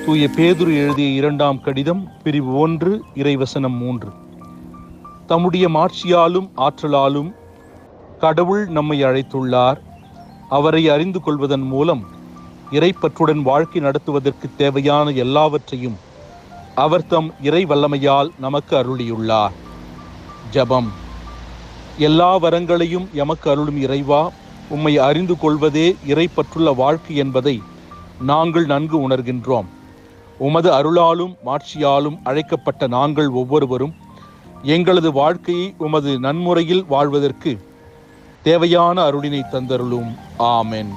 தூய பேதுரு எழுதிய 2ஆம் கடிதம் பிரிவு 1 இறைவசனம் 3. தம்முடைய மாட்சியாலும் ஆற்றலாலும் கடவுள் நம்மை அழைத்துள்ளார். அவரை அறிந்து கொள்வதன் மூலம் இறைப்பற்றுடன் வாழ்க்கை நடத்துவதற்கு தேவையான எல்லாவற்றையும் அவர் தம் இறை வல்லமையால் நமக்கு அருளியுள்ளார். ஜெபம். எல்லா வரங்களையும் எமக்கு அருளும் இறைவா, உம்மை அறிந்து கொள்வதே இறைப்பற்றுள்ள வாழ்க்கை என்பதை நாங்கள் நன்கு உணர்கின்றோம். உமது அருளாலும் மாட்சியாலும் அழைக்கப்பட்ட நாங்கள் ஒவ்வொருவரும் எங்களது வாழ்க்கையை உமது நன்முறையில் வாழ்வதற்கு தேவையான அருளினை தந்தருளும். ஆமென்.